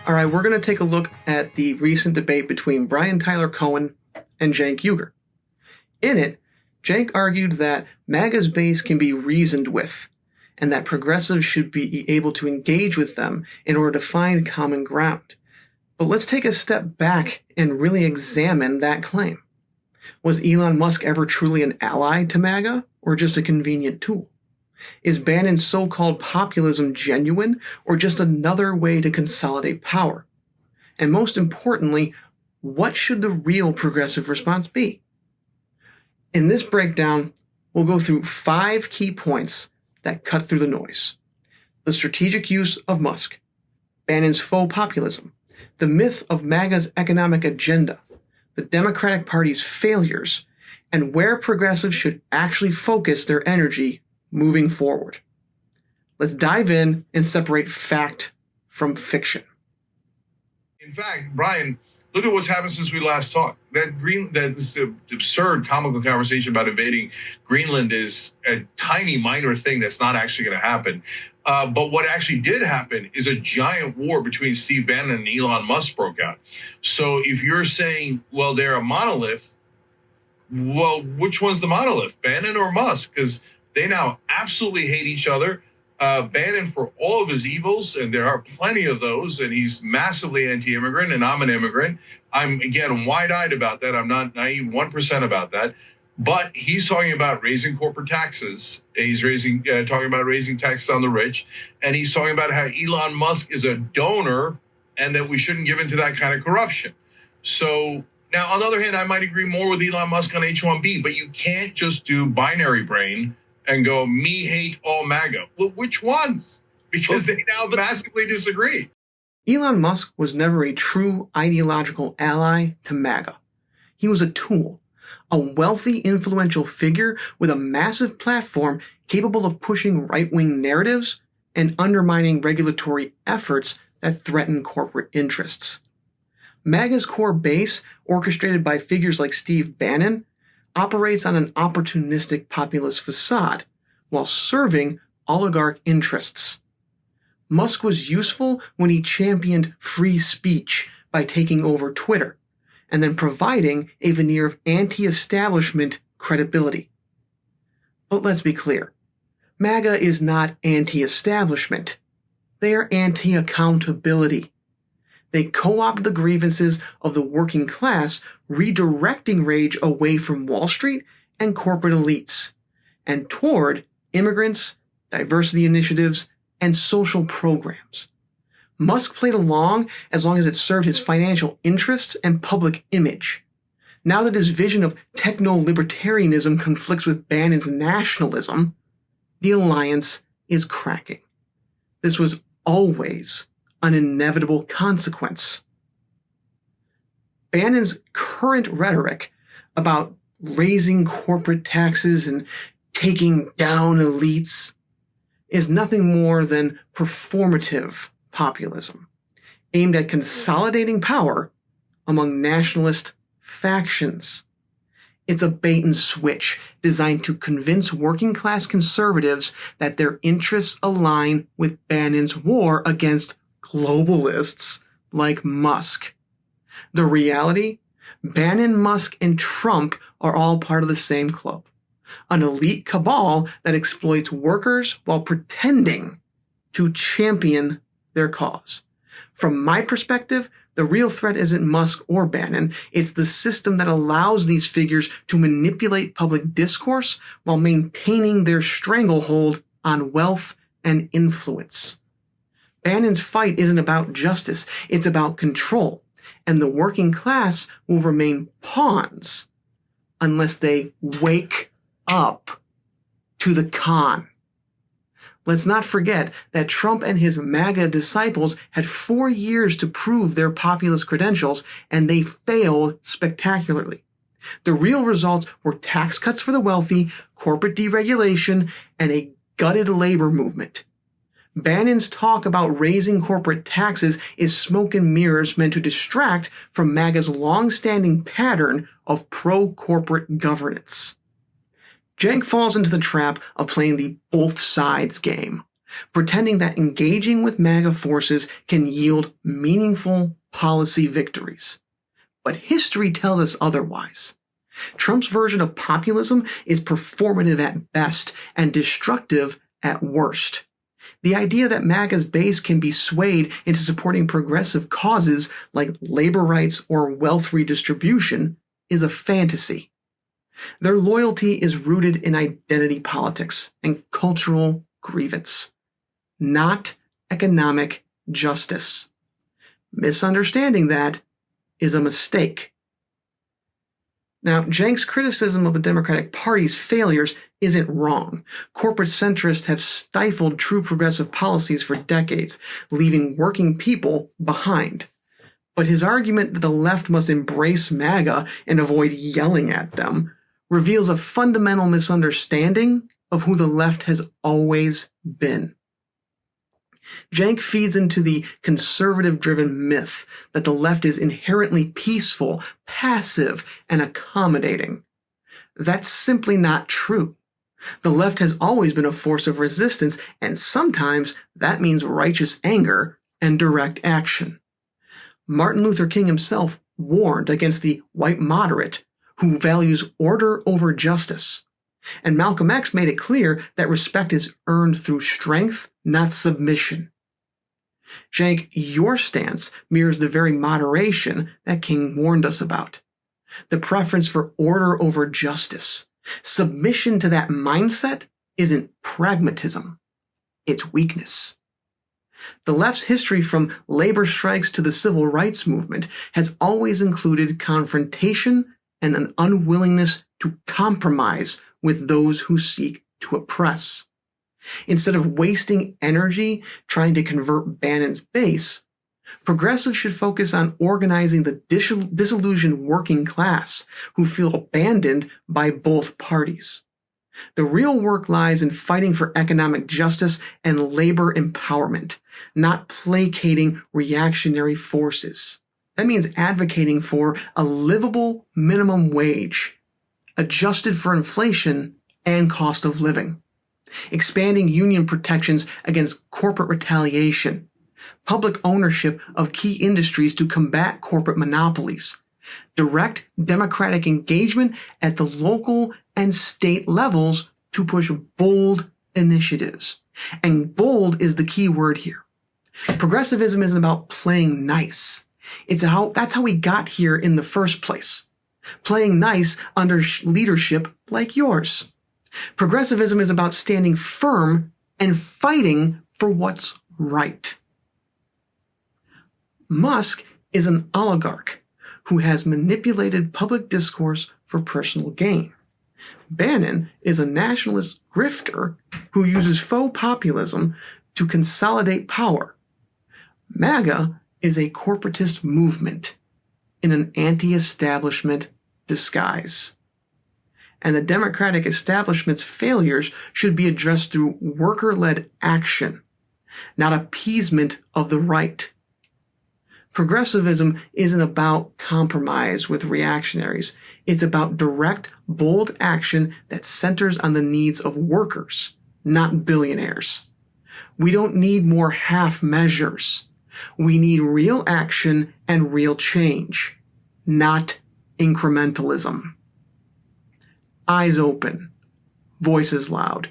All right, we're going to take a look at the recent debate between Brian Tyler Cohen and Cenk Uygur. In it, Cenk argued that MAGA's base can be reasoned with, and that progressives should be able to engage with them in order to find common ground. But let's take a step back and really examine that claim. Was Elon Musk ever truly an ally to MAGA, or just a convenient tool? Is Bannon's so-called populism genuine, or just another way to consolidate power? And most importantly, what should the real progressive response be? In this breakdown, we'll go through 5 key points that cut through the noise. The strategic use of Musk, Bannon's faux populism, the myth of MAGA's economic agenda, the Democratic Party's failures, and where progressives should actually focus their energy moving forward. Let's dive in and separate fact from fiction. In fact, Brian, look at what's happened since we last talked. This absurd, comical conversation about invading Greenland is a tiny, minor thing that's not actually going to happen. But what actually did happen is a giant war between Steve Bannon and Elon Musk broke out. So if you're saying, well, they're a monolith, well, which one's the monolith, Bannon or Musk? Because they now absolutely hate each other. Bannon for all of his evils, and there are plenty of those, and he's massively anti-immigrant, and I'm an immigrant. I'm, again, wide-eyed about that. I'm not naive 1% about that. But he's talking about raising corporate taxes. He's talking about raising taxes on the rich. And he's talking about how Elon Musk is a donor and that we shouldn't give into that kind of corruption. So now, on the other hand, I might agree more with Elon Musk on H-1B, but you can't just do binary brain and go, me hate all MAGA. Well, which ones? Because they now massively disagree. Elon Musk was never a true ideological ally to MAGA. He was a tool, a wealthy, influential figure with a massive platform capable of pushing right-wing narratives and undermining regulatory efforts that threaten corporate interests. MAGA's core base, orchestrated by figures like Steve Bannon, operates on an opportunistic populist facade while serving oligarch interests. Musk was useful when he championed free speech by taking over Twitter and then providing a veneer of anti-establishment credibility. But let's be clear, MAGA is not anti-establishment. They are anti-accountability. They co-opt the grievances of the working class, redirecting rage away from Wall Street and corporate elites, and toward immigrants, diversity initiatives, and social programs. Musk played along as long as it served his financial interests and public image. Now that his vision of techno-libertarianism conflicts with Bannon's nationalism, the alliance is cracking. This was always an inevitable consequence. Bannon's current rhetoric about raising corporate taxes and taking down elites is nothing more than performative populism, aimed at consolidating power among nationalist factions. It's a bait and switch designed to convince working-class conservatives that their interests align with Bannon's war against globalists like Musk. The reality? Bannon, Musk, and Trump are all part of the same club. An elite cabal that exploits workers while pretending to champion their cause. From my perspective, the real threat isn't Musk or Bannon. It's the system that allows these figures to manipulate public discourse while maintaining their stranglehold on wealth and influence. Bannon's fight isn't about justice. It's about control. And the working class will remain pawns unless they wake up to the con. Let's not forget that Trump and his MAGA disciples had 4 years to prove their populist credentials, and they failed spectacularly. The real results were tax cuts for the wealthy, corporate deregulation, and a gutted labor movement. Bannon's talk about raising corporate taxes is smoke and mirrors meant to distract from MAGA's long-standing pattern of pro-corporate governance. Cenk falls into the trap of playing the both sides game. pretending that engaging with MAGA forces can yield meaningful policy victories. But history tells us otherwise. Trump's version of populism is performative at best and destructive at worst. The idea that MAGA's base can be swayed into supporting progressive causes like labor rights or wealth redistribution is a fantasy. Their loyalty is rooted in identity politics and cultural grievance, not economic justice. Misunderstanding that is a mistake. Now, Cenk's criticism of the Democratic Party's failures isn't wrong. Corporate centrists have stifled true progressive policies for decades, leaving working people behind. But his argument that the left must embrace MAGA and avoid yelling at them reveals a fundamental misunderstanding of who the left has always been. Cenk feeds into the conservative-driven myth that the left is inherently peaceful, passive, and accommodating. That's simply not true. The left has always been a force of resistance, and sometimes that means righteous anger and direct action. Martin Luther King himself warned against the white moderate who values order over justice. And Malcolm X made it clear that respect is earned through strength, not submission. Cenk, your stance mirrors the very moderation that King warned us about. The preference for order over justice. Submission to that mindset isn't pragmatism, it's weakness. The left's history from labor strikes to the civil rights movement has always included confrontation and an unwillingness to compromise with those who seek to oppress. Instead of wasting energy trying to convert Bannon's base, progressives should focus on organizing the disillusioned working class who feel abandoned by both parties. The real work lies in fighting for economic justice and labor empowerment, not placating reactionary forces. That means advocating for a livable minimum wage, adjusted for inflation and cost of living, expanding union protections against corporate retaliation, public ownership of key industries to combat corporate monopolies, direct democratic engagement at the local and state levels to push bold initiatives. And bold is the key word here. Progressivism isn't about playing nice. That's how we got here in the first place. Playing nice under leadership like yours. Progressivism is about standing firm and fighting for what's right. Musk is an oligarch who has manipulated public discourse for personal gain. Bannon is a nationalist grifter who uses faux populism to consolidate power. MAGA is a corporatist movement in an anti-establishment disguise. And the democratic establishment's failures should be addressed through worker-led action, not appeasement of the right. Progressivism isn't about compromise with reactionaries. It's about direct, bold action that centers on the needs of workers, not billionaires. We don't need more half measures. We need real action and real change, not incrementalism. Eyes open, voices loud.